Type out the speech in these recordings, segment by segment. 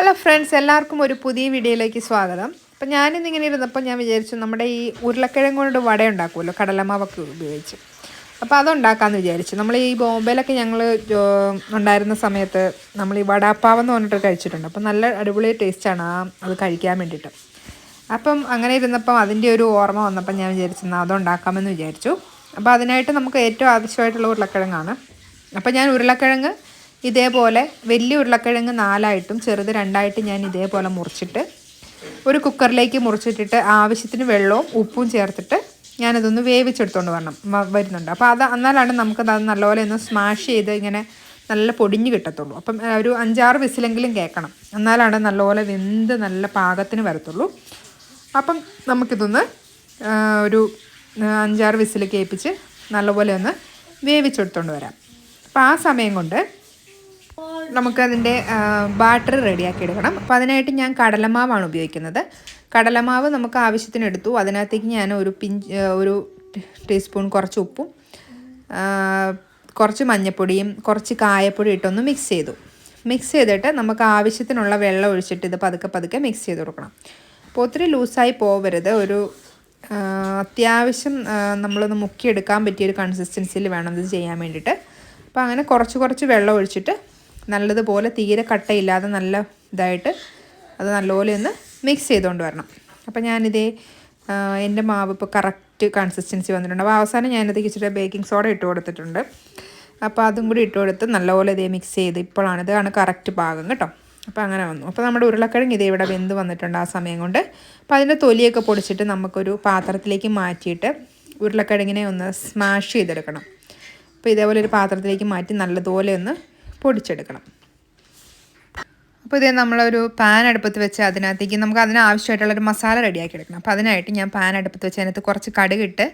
Hello friends, എല്ലാവർക്കും ഒരു പുതിയ വീഡിയോയിലേക്ക് സ്വാഗതം. അപ്പോൾ ഞാനിന്നിങ്ങനെ ഇരുന്നപ്പോൾ ഞാൻ വിചാരിച്ചു നമ്മുടെ ഈ ഉരുളക്കിഴങ്ങ് കൊണ്ട് വട ഉണ്ടാക്കുമല്ലോ, കടലമാവൊക്കെ ഉപയോഗിച്ച്. അപ്പോൾ അതുണ്ടാക്കാമെന്ന് വിചാരിച്ചു. നമ്മൾ ഈ ബോംബെയിലൊക്കെ ഞങ്ങൾ ഉണ്ടായിരുന്ന സമയത്ത് നമ്മൾ ഈ വടാപ്പാവെന്ന് പറഞ്ഞിട്ട് കഴിച്ചിട്ടുണ്ട്. അപ്പോൾ നല്ല അടിപൊളി ടേസ്റ്റാണ് അത് കഴിക്കാൻ വേണ്ടിയിട്ട്. അപ്പം അങ്ങനെ ഇരുന്നപ്പം അതിൻ്റെ ഒരു ഓർമ്മ വന്നപ്പം ഞാൻ വിചാരിച്ചു അതുണ്ടാക്കാമെന്ന് വിചാരിച്ചു. അപ്പോൾ അതിനായിട്ട് നമുക്ക് ഏറ്റവും ആവശ്യമായിട്ടുള്ള ഉരുളക്കിഴങ്ങാണ്. അപ്പോൾ ഞാൻ ഉരുളക്കിഴങ്ങ് ഇതേപോലെ വലിയ ഉരുളക്കിഴങ്ങ് 4ആയിട്ടും ചെറുത് 2ആയിട്ടും ഞാൻ ഇതേപോലെ മുറിച്ചിട്ട് ഒരു കുക്കറിലേക്ക് മുറിച്ചിട്ടിട്ട് ആവശ്യത്തിന് വെള്ളവും ഉപ്പും ചേർത്തിട്ട് ഞാനതൊന്ന് വേവിച്ചെടുത്തുകൊണ്ട് വരുന്നുണ്ട്. അപ്പോൾ എന്നാലാണ് നമുക്കത് നല്ലപോലെ ഒന്ന് സ്മാഷ് ചെയ്ത് ഇങ്ങനെ നല്ല പൊടിഞ്ഞ് കിട്ടത്തുള്ളൂ. അപ്പം ഒരു 5-6 വിസിലെങ്കിലും കേൾക്കണം, എന്നാലാണ് നല്ലപോലെ വെന്ത് നല്ല പാകത്തിന് വരത്തുള്ളൂ. അപ്പം നമുക്കിതൊന്ന് ഒരു 5-6 വിസിൽ കേൾപ്പിച്ച് നല്ലപോലെ ഒന്ന് വേവിച്ചെടുത്തുകൊണ്ട് വരാം. അപ്പോൾ ആ സമയം കൊണ്ട് നമുക്കതിൻ്റെ ബാറ്റർ റെഡിയാക്കി എടുക്കണം. അപ്പോൾ അതിനായിട്ട് ഞാൻ കടലമാവാണ് ഉപയോഗിക്കുന്നത്. കടലമാവ് നമുക്ക് ആവശ്യത്തിന് എടുത്തു. അതിനകത്തേക്ക് ഞാൻ ഒരു ടീസ്പൂൺ കുറച്ച് ഉപ്പും കുറച്ച് മഞ്ഞൾപ്പൊടിയും കുറച്ച് കായപ്പൊടി ഇട്ടൊന്ന് മിക്സ് ചെയ്തിട്ട് നമുക്ക് ആവശ്യത്തിനുള്ള വെള്ളം ഒഴിച്ചിട്ട് ഇത് പതുക്കെ മിക്സ് ചെയ്ത് കൊടുക്കണം. അപ്പോൾ ഒത്തിരി ലൂസായി പോവരുത്. ഒരു അത്യാവശ്യം നമ്മളൊന്ന് മുക്കിയെടുക്കാൻ പറ്റിയൊരു കൺസിസ്റ്റൻസിയിൽ വേണം ഇത് ചെയ്യാൻ വേണ്ടിയിട്ട്. അപ്പോൾ അങ്ങനെ കുറച്ച് വെള്ളം ഒഴിച്ചിട്ട് നല്ലതുപോലെ തീരെ കട്ടയില്ലാതെ നല്ല ഇതായിട്ട് അത് നല്ലപോലെ ഒന്ന് മിക്സ് ചെയ്തുകൊണ്ട് വരണം. അപ്പോൾ ഞാനിതേ എൻ്റെ മാവ് ഇപ്പോൾ കറക്റ്റ് കൺസിസ്റ്റൻസി വന്നിട്ടുണ്ട്. അപ്പോൾ അവസാനം ഞാനത് ഇച്ചിരി ബേക്കിംഗ് സോഡ ഇട്ട് കൊടുത്തിട്ടുണ്ട്. അപ്പോൾ അതും കൂടി ഇട്ട് കൊടുത്ത് നല്ലപോലെ ഇതേ മിക്സ് ചെയ്ത് ഇതാണ് കറക്റ്റ് പാകം കേട്ടോ. അപ്പോൾ അങ്ങനെ വന്നു. അപ്പോൾ നമ്മുടെ ഉരുളക്കിഴങ്ങ് ഇതേ ഇവിടെ വെന്ത് വന്നിട്ടുണ്ട് ആ സമയം കൊണ്ട്. അപ്പോൾ അതിൻ്റെ തൊലിയൊക്കെ പൊടിച്ചിട്ട് നമുക്കൊരു പാത്രത്തിലേക്ക് മാറ്റിയിട്ട് ഉരുളക്കിഴങ്ങിനെ ഒന്ന് സ്മാഷ് ചെയ്തെടുക്കണം. അപ്പോൾ ഇതേപോലെ ഒരു പാത്രത്തിലേക്ക് മാറ്റി നല്ലതുപോലെ ഒന്ന് പൊടിച്ചെടുക്കണം. അപ്പോൾ ഇതേ നമ്മളൊരു പാൻ അടുപ്പത്ത് വെച്ച് അതിനകത്തേക്ക് നമുക്ക് അതിനാവശ്യമായിട്ടുള്ളൊരു മസാല റെഡിയാക്കി എടുക്കണം. അപ്പോൾ അതിനായിട്ട് ഞാൻ പാൻ അടുപ്പത്ത് വെച്ച് അതിനകത്ത് കുറച്ച് കടുകിട്ട്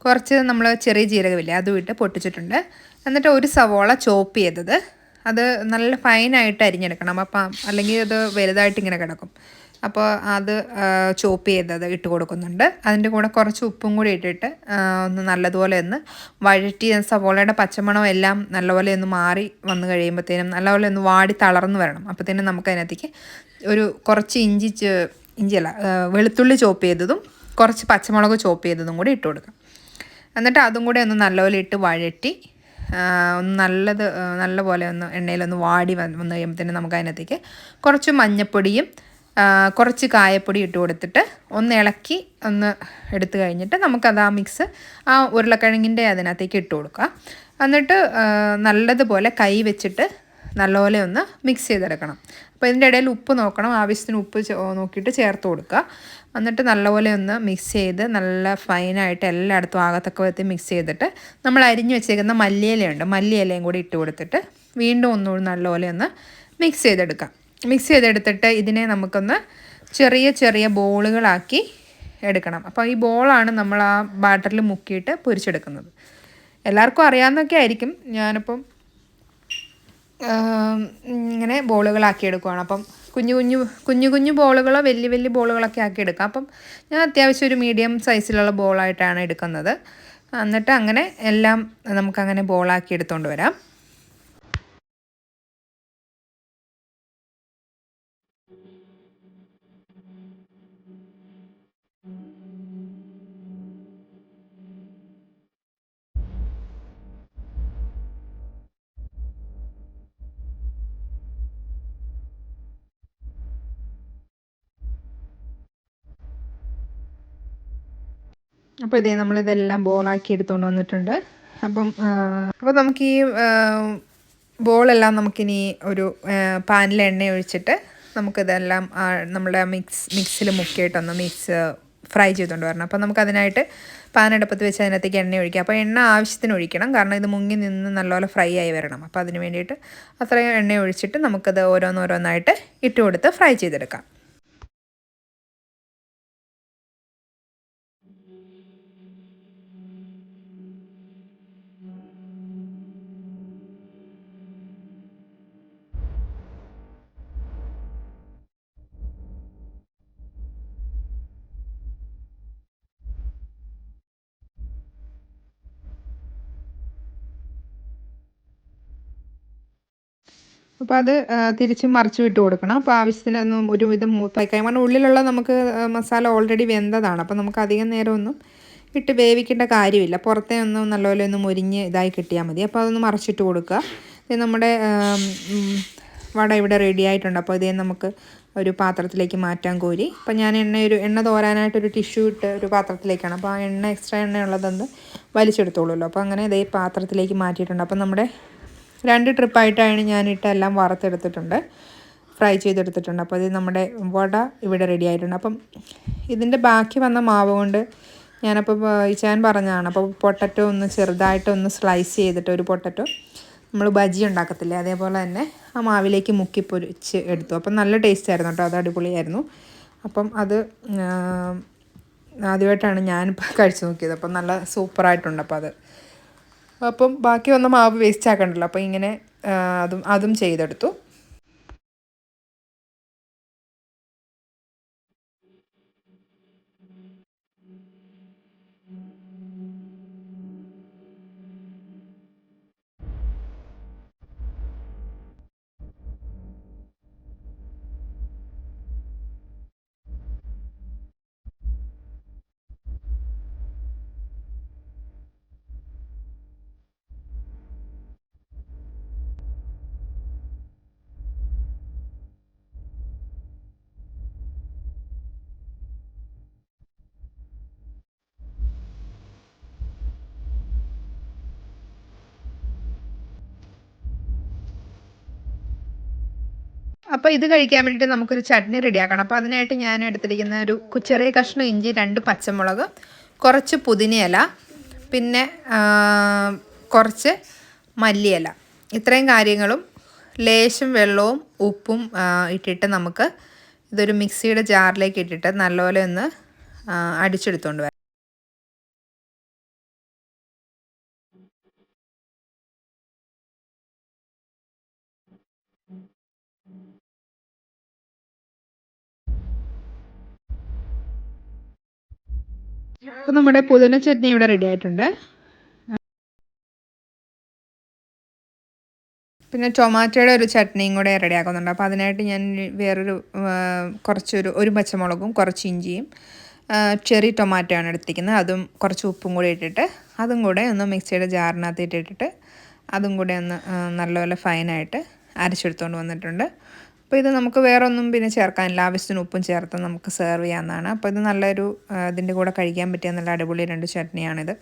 കുറച്ച് നമ്മൾ ചെറിയ ജീരകമില്ലേ അതും ഇട്ട് പൊട്ടിച്ചിട്ടുണ്ട്. എന്നിട്ട് ഒരു സവോള ചോപ്പ് ചെയ്തത് അത് നല്ല ഫൈനായിട്ട് അരിഞ്ഞെടുക്കണം. അപ്പം അല്ലെങ്കിൽ അത് വലുതായിട്ട് ഇങ്ങനെ കിടക്കും. അപ്പോൾ അത് ചോപ്പ് ചെയ്തത് ഇട്ട് കൊടുക്കുന്നുണ്ട്. അതിൻ്റെ കൂടെ കുറച്ച് ഉപ്പും കൂടി ഇട്ടിട്ട് ഒന്ന് നല്ലതുപോലെ ഒന്ന് വഴറ്റി സവോളയുടെ പച്ചമണം എല്ലാം നല്ലപോലെ ഒന്ന് മാറി വന്നു കഴിയുമ്പോഴത്തേനും നല്ലപോലെ ഒന്ന് വാടി തളർന്ന് വരണം. അപ്പോഴത്തേനും നമുക്കതിനകത്തേക്ക് ഒരു കുറച്ച് വെളുത്തുള്ളി ചോപ്പ് ചെയ്തതും കുറച്ച് പച്ചമുളക് ചോപ്പ് ചെയ്തതും കൂടി ഇട്ട് കൊടുക്കാം. എന്നിട്ട് അതും കൂടി ഒന്ന് നല്ലപോലെ ഇട്ട് വഴറ്റി ഒന്ന് നല്ലപോലെ ഒന്ന് എണ്ണയിലൊന്ന് വാടി വന്ന് കഴിയുമ്പോഴത്തേനും നമുക്ക് അതിനകത്തേക്ക് കുറച്ച് മഞ്ഞൾപ്പൊടിയും കുറച്ച് കായപ്പൊടി ഇട്ട് കൊടുത്തിട്ട് ഒന്ന് ഇളക്കി ഒന്ന് എടുത്തു കഴിഞ്ഞിട്ട് നമുക്കത് ആ മിക്സ് ആ ഉരുളക്കിഴങ്ങിൻ്റെ അതിനകത്തേക്ക് ഇട്ട് കൊടുക്കുക. എന്നിട്ട് നല്ലതുപോലെ കൈ വെച്ചിട്ട് നല്ലപോലെ ഒന്ന് മിക്സ് ചെയ്തെടുക്കണം. അപ്പോൾ ഇതിൻ്റെ ഇടയിൽ ഉപ്പ് നോക്കണം, ആവശ്യത്തിന് ഉപ്പ് നോക്കിയിട്ട് ചേർത്ത് കൊടുക്കുക. എന്നിട്ട് നല്ലപോലെ ഒന്ന് മിക്സ് ചെയ്ത് നല്ല ഫൈനായിട്ട് എല്ലായിടത്തും ആകത്തക്ക വിധത്തിൽ മിക്സ് ചെയ്തിട്ട് നമ്മൾ അരിഞ്ഞു വെച്ചേക്കുന്ന മല്ലിയിലയും കൂടി ഇട്ട് കൊടുത്തിട്ട് വീണ്ടും ഒന്നുകൂടി നല്ലപോലെ ഒന്ന് മിക്സ് ചെയ്തെടുത്തിട്ട് ഇതിനെ നമുക്കൊന്ന് ചെറിയ ബോളുകളാക്കി എടുക്കണം. അപ്പോൾ ഈ ബോളാണ് നമ്മൾ ആ ബാറ്ററിൽ മുക്കിയിട്ട് പൊരിച്ചെടുക്കുന്നത്. എല്ലാവർക്കും അറിയാവുന്നതൊക്കെ ആയിരിക്കും. ഞാനിപ്പം ഇങ്ങനെ ബോളുകളാക്കി എടുക്കുകയാണ്. അപ്പം കുഞ്ഞു ബോളുകളോ വലിയ ബോളുകളൊക്കെ ആക്കി എടുക്കാം. അപ്പം ഞാൻ അത്യാവശ്യം ഒരു മീഡിയം സൈസിലുള്ള ബോളായിട്ടാണ് എടുക്കുന്നത്. എന്നിട്ട് അങ്ങനെ എല്ലാം നമുക്കങ്ങനെ ബോളാക്കി എടുത്തുകൊണ്ട് വരാം. അപ്പോൾ ഇതേ നമ്മളിതെല്ലാം ബോളാക്കി എടുത്തുകൊണ്ട് വന്നിട്ടുണ്ട്. അപ്പോൾ നമുക്ക് ഈ ബോളെല്ലാം നമുക്കിനി ഒരു പാനിൽ എണ്ണ ഒഴിച്ചിട്ട് നമുക്കിതെല്ലാം നമ്മുടെ മിക്സിൽ മുക്കിയിട്ടൊന്ന് ഫ്രൈ ചെയ്തുകൊണ്ട് വരണം. അപ്പോൾ നമുക്കതിനായിട്ട് പാൻ അടുപ്പത്ത് വെച്ച് അതിനകത്തേക്ക് എണ്ണ ഒഴിക്കുക. അപ്പോൾ എണ്ണ ആവശ്യത്തിന് ഒഴിക്കണം, കാരണം ഇത് മുങ്ങി നിന്ന് നല്ലപോലെ ഫ്രൈ ആയി വരണം. അപ്പോൾ അതിന് വേണ്ടിയിട്ട് അത്രയും എണ്ണ ഒഴിച്ചിട്ട് നമുക്കത് ഓരോന്നായിട്ട് ഇട്ട് കൊടുത്ത് ഫ്രൈ ചെയ്തെടുക്കാം. അപ്പോൾ അത് തിരിച്ചും മറിച്ചും ഇട്ട് കൊടുക്കണം. അപ്പോൾ ആവശ്യത്തിനൊന്നും ഒരുവിധം മൂത്തായി കഴിയുമ്പോൾ ഉള്ളിലുള്ള നമുക്ക് മസാല ഓൾറെഡി വെന്തതാണ്. അപ്പോൾ നമുക്ക് അധികം നേരം ഒന്നും ഇട്ട് വേവിക്കേണ്ട കാര്യമില്ല. പുറത്തേ ഒന്നും നല്ലപോലെ ഒന്ന് മുരിഞ്ഞ് ഇതായി കിട്ടിയാൽ മതി. അപ്പോൾ അതൊന്ന് മറിച്ചിട്ട് കൊടുക്കുക. ഇത് നമ്മുടെ വട ഇവിടെ റെഡി ആയിട്ടുണ്ട്. അപ്പോൾ ഇതേ നമുക്ക് ഒരു പാത്രത്തിലേക്ക് മാറ്റാൻ കോരി. അപ്പോൾ ഞാൻ എണ്ണ തോരാനായിട്ടൊരു ടിഷ്യൂ ഇട്ട് ഒരു പാത്രത്തിലേക്കാണ്. അപ്പോൾ ആ എക്സ്ട്രാ എണ്ണ ഉള്ളതൊന്ന് വലിച്ചെടുത്തോളൂല്ലോ. അപ്പോൾ അങ്ങനെ ഇതേ പാത്രത്തിലേക്ക് മാറ്റിയിട്ടുണ്ട്. അപ്പോൾ നമ്മുടെ 2 ട്രിപ്പായിട്ടാണ് ഞാനിട്ട് എല്ലാം വറുത്തെടുത്തിട്ടുണ്ട്, ഫ്രൈ ചെയ്തെടുത്തിട്ടുണ്ട്. അപ്പോൾ ഇത് നമ്മുടെ വട ഇവിടെ റെഡി ആയിട്ടുണ്ട്. അപ്പം ഇതിൻ്റെ ബാക്കി വന്ന മാവ് കൊണ്ട് ഞാനപ്പോൾ ഇച്ചാൻ പറഞ്ഞതാണ്. അപ്പോൾ പൊട്ടറ്റോ ഒന്ന് ചെറുതായിട്ടൊന്ന് സ്ലൈസ് ചെയ്തിട്ട് ഒരു പൊട്ടറ്റോ നമ്മൾ ബജി ഉണ്ടാക്കത്തില്ലേ അതേപോലെ തന്നെ ആ മാവിലേക്ക് മുക്കി പൊരിച്ച് എടുത്തു. അപ്പം നല്ല ടേസ്റ്റ് ആയിരുന്നു കേട്ടോ, അത് അടിപൊളിയായിരുന്നു. അപ്പം അത് ആദ്യമായിട്ടാണ് ഞാനിപ്പോൾ കഴിച്ച് നോക്കിയത്. അപ്പം നല്ല സൂപ്പറായിട്ടുണ്ട്. അപ്പം ബാക്കി വന്ന മാവ് വേസ്റ്റ് ആക്കണ്ടല്ലോ. അപ്പോൾ ഇങ്ങനെ അതും ചെയ്തെടുത്തു. അപ്പോൾ ഇത് കഴിക്കാൻ വേണ്ടിയിട്ട് നമുക്കൊരു ചട്നി റെഡിയാക്കണം. അപ്പോൾ അതിനായിട്ട് ഞാൻ എടുത്തിരിക്കുന്ന ഒരു ചെറിയ കഷ്ണം ഇഞ്ചി, 2 പച്ചമുളക്, കുറച്ച് പുതിനയില, പിന്നെ കുറച്ച് മല്ലിയില, ഇത്രയും കാര്യങ്ങളും ലേശം വെള്ളവും ഉപ്പും ഇട്ടിട്ട് നമുക്ക് ഇതൊരു മിക്സിയുടെ ജാറിലേക്ക് ഇട്ടിട്ട് നല്ലപോലെ ഒന്ന് അടിച്ചെടുത്തുകൊണ്ട് വരാം. അപ്പോൾ നമ്മുടെ പുതിന ചട്നി ഇവിടെ റെഡി ആയിട്ടുണ്ട്. പിന്നെ ടൊമാറ്റോയുടെ ഒരു ചട്നിയും കൂടെ റെഡിയാക്കുന്നുണ്ട്. അപ്പോൾ അതിനായിട്ട് ഞാൻ വേറൊരു ഒരു പച്ചമുളകും കുറച്ച് ഇഞ്ചിയും ചെറി ടൊമാറ്റോ ആണ് എടുത്തിരിക്കുന്നത്. അതും കുറച്ച് ഉപ്പും കൂടി ഇട്ടിട്ട് അതും കൂടെ ഒന്ന് മിക്സിയുടെ ജാറിനകത്ത് ഇട്ടിട്ട് അതും കൂടെ ഒന്ന് നല്ലപോലെ ഫൈനായിട്ട് അരച്ചെടുത്തുകൊണ്ട് വന്നിട്ടുണ്ട്. അപ്പോൾ ഇത് നമുക്ക് വേറെ ഒന്നും പിന്നെ ചേർക്കാനില്ല, ആവശ്യത്തിന് ഉപ്പും ചേർത്ത് നമുക്ക് സെർവ് ചെയ്യാവുന്നതാണ്. അപ്പോൾ ഇത് നല്ലൊരു ഇതിൻ്റെ കൂടെ കഴിക്കാൻ പറ്റിയ നല്ല അടിപൊളി 2 ചട്നിയാണിത്.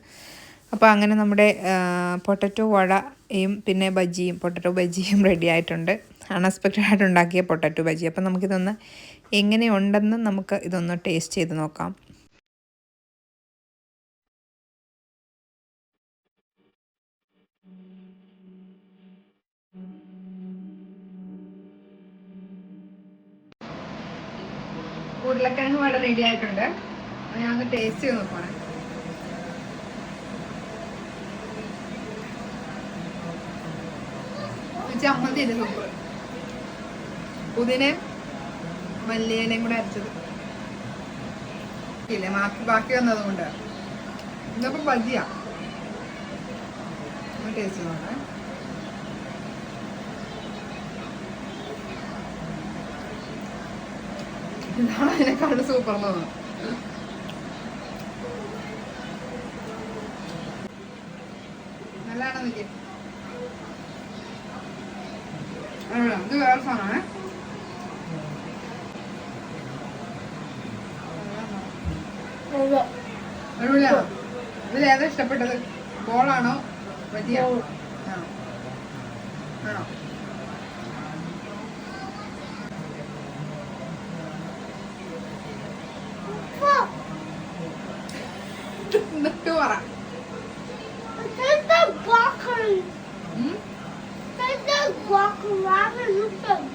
അപ്പോൾ അങ്ങനെ നമ്മുടെ പൊട്ടറ്റോ വടയും പിന്നെ പൊട്ടറ്റോ ബജിയും റെഡി ആയിട്ടുണ്ട്. അൺഎക്സ്പെക്റ്റഡ് ആയിട്ട് ഉണ്ടാക്കിയ പൊട്ടറ്റോ ബജി. അപ്പോൾ നമുക്കിതൊന്ന് എങ്ങനെയുണ്ടെന്ന് നമുക്ക് ഇതൊന്ന് ടേസ്റ്റ് ചെയ്ത് നോക്കാം. ഉരുളക്കിഴങ്ങ് വട റെഡി ആയിട്ടുണ്ട്. ഞാൻ ഒന്ന് ടേസ്റ്റ് ചെയ്ത് നോക്കണം. ചമ്മന്തി ഉണ്ട് സൂപ്പർ. പുതിനയും മല്ലിയിലയും കൂടെ അരച്ചത് ഇല്ലേ, ബാക്കി വന്നത് കൊണ്ട് ഇന്നിപ്പോൾ ബജിയാ. ടേസ്റ്റ് നോക്കേ. ഇതാണ് അതിനെക്കാളും സൂപ്പർ തോന്നുന്നു. നല്ലതാണോ നോക്കി. ഇത് വേറെ സാധനമാണേ. അടിപൊളിയാണോ? ഇതിലേതാ ഇഷ്ടപ്പെട്ടത്? ബോളാണോ ബജിയാണോ? ആണോ? എന്നിട്ട് പറ.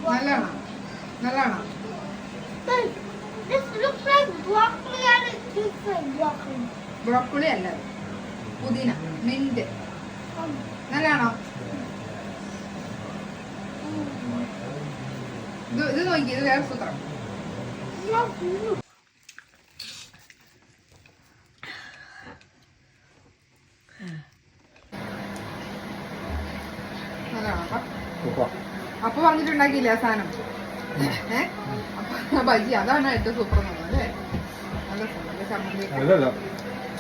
നല്ലതാണോ? നല്ലതാണോ? ബ്രോക്കോളി അല്ല, പുതിന, മിന്റ്. നല്ലതാണോ? ഇത് നോക്കി, ഇത് വേറെ സൂത്രം. അപ്പൊ പറഞ്ഞു ഉണ്ടാക്കിയില്ല ആ സാധനം. ബജി അതാണ് ഏറ്റവും സൂപ്പർ അല്ലേ? നല്ല ചമ്മന്തി.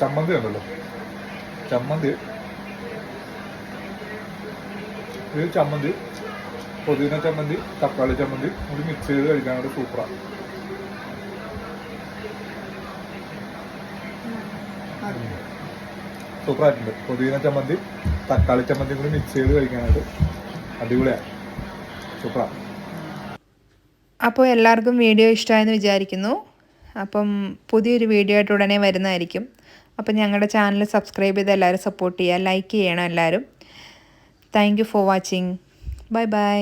ചമ്മന്തി ഉണ്ടല്ലോ, ചമ്മന്തി ഇത് ചമ്മന്തി, പുതിന ചമ്മന്തി, തക്കാളി ചമ്മന്തി കൂടി മിക്സ് ചെയ്ത് കഴിക്കാനായിട്ട് സൂപ്പറാണ്. സൂപ്പറായിട്ടുണ്ട്. പുതിന ചമ്മന്തി തക്കാളി ചമ്മന്തി കൂടി മിക്സ് ചെയ്ത് കഴിക്കാനായിട്ട് അടിപൊളിയാണ്, സൂപ്പറാണ്. അപ്പോൾ എല്ലാവർക്കും വീഡിയോ ഇഷ്ടമായെന്ന് വിചാരിക്കുന്നു. അപ്പം പുതിയൊരു വീഡിയോ ആയിട്ട് ഉടനെ വരുന്നതായിരിക്കും. അപ്പം ഞങ്ങളുടെ ചാനൽ സബ്സ്ക്രൈബ് ചെയ്ത് എല്ലാവരും സപ്പോർട്ട് ചെയ്യുക, ലൈക്ക് ചെയ്യണം എല്ലാവരും. Thank you for watching. Bye bye.